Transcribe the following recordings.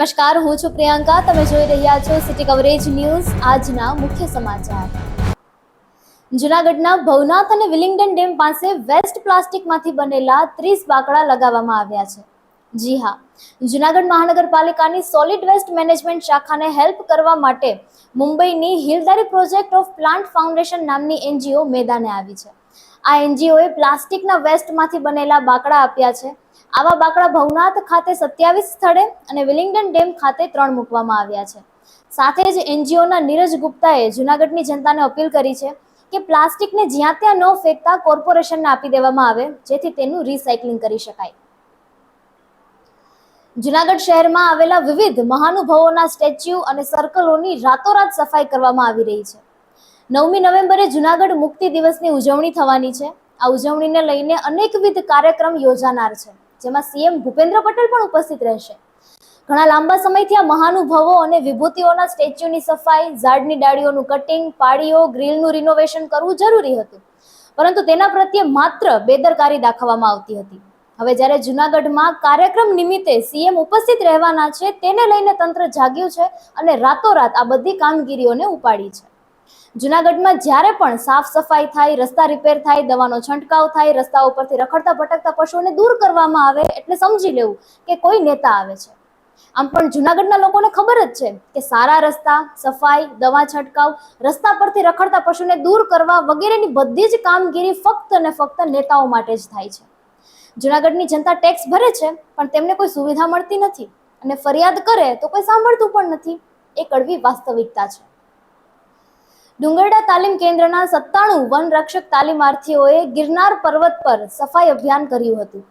નમસ્કાર, હું છું પ્રિયંકા. તમે જોઈ રહ્યા છો સિટી કવરેજ ન્યૂઝ. આજના મુખ્ય સમાચાર. જૂનાગઢના ભવનાથ અને વિલિંગડન ડેમ પાસે વેસ્ટ પ્લાસ્ટિકમાંથી બનેલા 30 બાકડા લગાવવામાં આવ્યા છે. જી હા, જૂનાગઢ મહાનગરપાલિકાની સોલિડ વેસ્ટ મેનેજમેન્ટ શાખાને હેલ્પ કરવા માટે મુંબઈની હિલદારી પ્રોજેક્ટ ઓફ પ્લાન્ટ ફાઉન્ડેશન નામની એનજીઓ મેદાને આવી છે. આ એનજીઓએ પ્લાસ્ટિકના વેસ્ટમાંથી બનેલા બાકડા આપ્યા છે. આવા બાકડા ભવનાથ ખાતે 27 સ્થળે અને વિલિંગડન ડેમ ખાતે 3 મૂકવામાં આવ્યા છે. સાથે જ એનજીઓના નીરજ ગુપ્તાએ જૂનાગઢની જનતાને અપીલ કરી છે કે પ્લાસ્ટિકને જ્યાં ત્યાં ન ફેંકતા કોર્પોરેશનને આપી દેવામાં આવે, જેથી તેનું રિસાયકલિંગ કરી શકાય. જૂનાગઢ શહેરમાં આવેલા વિવિધ મહાનુભાવોના સ્ટેચ્યુ અને સર્કલોની રાતોરાત સફાઈ કરવામાં આવી રહી છે. 9મી નવેમ્બરે જૂનાગઢ મુક્તિ દિવસની ઉજવણી થવાની છે. આ ઉજવણીને લઈને અનેકવિધ કાર્યક્રમ યોજાનાર છે, જેમાં સીએમ ભૂપેન્દ્ર પટેલ પણ ઉપસ્થિત રહેશે. ઘણા લાંબા સમયથી આ મહાનુભાવો અને વિભૂતિઓના સ્ટેચ્યુની સફાઈ, ઝાડની ડાળીઓનું કટિંગ, પાળીઓ, ગ્રીલનું રિનોવેશન કરવું જરૂરી હતું, પરંતુ તેના પ્રત્યે માત્ર બેદરકારી દાખવવામાં આવતી હતી. હવે જ્યારે જૂનાગઢમાં કાર્યક્રમ નિમિત્તે સીએમ ઉપસ્થિત રહેવાના છે, તેને લઈને તંત્ર જાગ્યું છે અને રાતોરાત આ બધી કામગીરીઓને ઉપાડી છે. જૂનાગઢમાં જ્યારે પણ સાફ સફાઈ થાય, રસ્તા રિપેર થાય, દવાનો છંટકાવ થાય, રસ્તા ઉપરથી રખડતા ભટકતા પશુઓને દૂર કરવામાં આવે, એટલે સમજી લેવું કે કોઈ નેતા આવે છે. આમ પણ જૂનાગઢના લોકોને ખબર જ છે કે સારા રસ્તા, સફાઈ, દવા છંટકાવ, રસ્તા પરથી રખડતા પશુને દૂર કરવા વગેરેની બધી જ કામગીરી ફક્ત અને ફક્ત નેતાઓ માટે જ થાય છે. જૂનાગઢની જનતા ટેક્સ ભરે છે, પણ તેમને કોઈ સુવિધા મળતી નથી અને ફરિયાદ કરે તો કોઈ સાંભળતું પણ નથી. એ કડવી વાસ્તવિકતા છે. ડુંગરડા તાલીમ કેન્દ્રના 97 વનરક્ષક તાલીમાર્થીઓએ ગિરનાર પર્વત પર સફાઈ અભિયાન કર્યું હતું.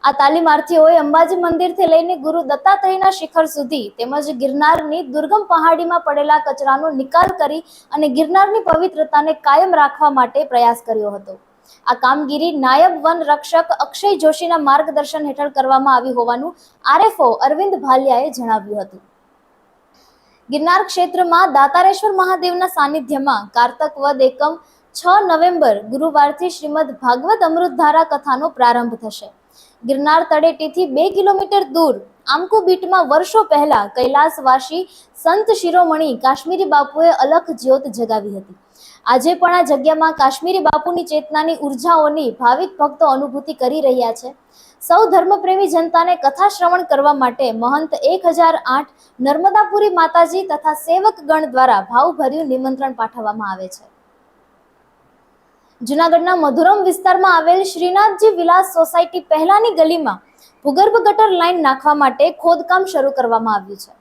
આ તાલીમાર્થીઓએ અંબાજી મંદિરથી લઈને ગુરુ દત્તાત્રેયના શિખર સુધી તેમજ ગિરનારની દુર્ગમ પહાડીમાં પડેલા કચરાનો નિકાલ કરી અને ગિરનારની પવિત્રતાને કાયમ રાખવા માટે પ્રયાસ કર્યો હતો. આ કામગીરી નાયબ વન રક્ષક અક્ષય જોશીના માર્ગદર્શન હેઠળ કરવામાં આવી હોવાનું આરએફઓ અરવિંદ ભાલિયાએ જણાવ્યું હતું. ગિરનાર ક્ષેત્રમાં દાતારેશ્વર મહાદેવના સાનિધ્યમાં કારતક વદ એકમ 6 નવેમ્બર ગુરુવારથી શ્રીમદ ભાગવત અમૃતધારા કથાનો પ્રારંભ થશે. ગિરનાર તળેટીથી 2 કિલોમીટર દૂર આમકુબીટમાં વર્ષો પહેલા કૈલાસવાસી સંત શિરોમણી કાશ્મીરી બાપુએ અલખ જ્યોત જગાવી હતી. આજે પણ આ જગ્યામાં કાશ્મીરી બાપુની ચેતનાની ઉર્જાઓની ભાવિક ભક્તો અનુભૂતિ કરી રહ્યા છે. સૌ ધર્મપ્રેમી જનતાને કથા શ્રવણ કરવા માટે મહંત 1008 નર્મદાપુરી માતાજી તથા સેવક ગણ દ્વારા ભાવભર્યું નિમંત્રણ પાઠવવામાં આવે છે. જૂનાગઢના મધુરમ વિસ્તારમાં આવેલ શ્રીનાથજી વિલાસ સોસાયટી પહેલાની ગલીમાં ભૂગર્ભ ગટર લાઇન નાખવા માટે ખોદકામ શરૂ કરવામાં આવ્યું છે.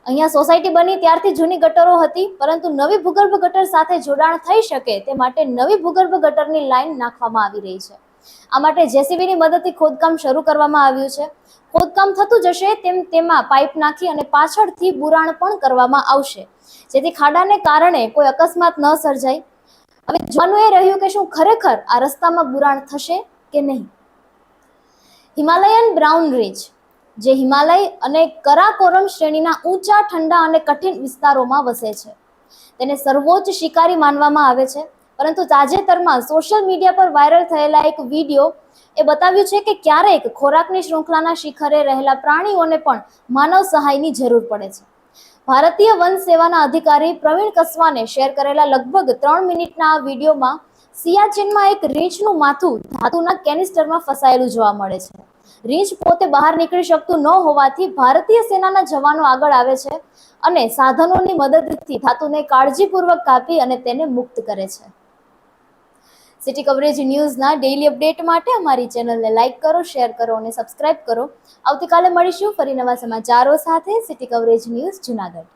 અહીંયા સોસાયટી બની ત્યારથી જૂની ગટરો હતી, પરંતુ નવી ભૂગર્ભ ગટર સાથે જોડાણ થઈ શકે તે માટે નવી ભૂગર્ભ ગટરની લાઇન નાખવામાં આવી રહી છે. આ માટે જેસીબીની મદદથી ખોદકામ શરૂ કરવામાં આવ્યું છે. ખોદકામ થતું જશે તેમ તેમાં પાઇપ નાખી અને પાછળથી બુરાણ પણ કરવામાં આવશે, જેથી ખાડાને કારણે કોઈ અકસ્માત ન સર્જાય. હવે જોવાનું એ રહ્યું કે શું ખરેખર આ રસ્તામાં બુરાણ થશે કે નહીં. હિમાલયન બ્રાઉન રીચ, જે હિમાલય અને કરાકોરમ શ્રેણીના ઊંચા, ઠંડા અને કઠિન વિસ્તારોમાં વસે છે, તેને સર્વોચ્ચ શિકારી માનવામાં આવે છે. પરંતુ તાજેતરમાં સોશિયલ મીડિયા પર વાયરલ થયેલા એક વિડીયો એ બતાવ્યું છે કે ક્યારેક ખોરાકની શૃંખલાના શિખરે રહેલા પ્રાણીઓને પણ માનવ સહાયની જરૂર પડે છે. ભારતીય વન સેવાના અધિકારી પ્રવીણ કસવાને શેર કરેલા લગભગ 3 મિનિટના આ વિડીયોમાં સિયાચીનમાં એક રીંછનું માથું ધાતુના કેનિસ્ટરમાં ફસાયેલું જોવા મળે છે. રીંછ પોતે બહાર નીકળી શકતું ન હોવાથી ભારતીય સેનાના જવાનો આગળ આવે છે અને સાધનોની મદદથી ધાતુને કાળજીપૂર્વક કાપી અને તેને મુક્ત કરે છે. સિટી કવરેજ ન્યૂઝના ડેઇલી અપડેટ માટે અમારી ચેનલને લાઇક કરો, શેર કરો અને સબસ્ક્રાઇબ કરો. આવતીકાલે મળીશું ફરી નવા સમાચારો સાથે. City coverage news Junagadh.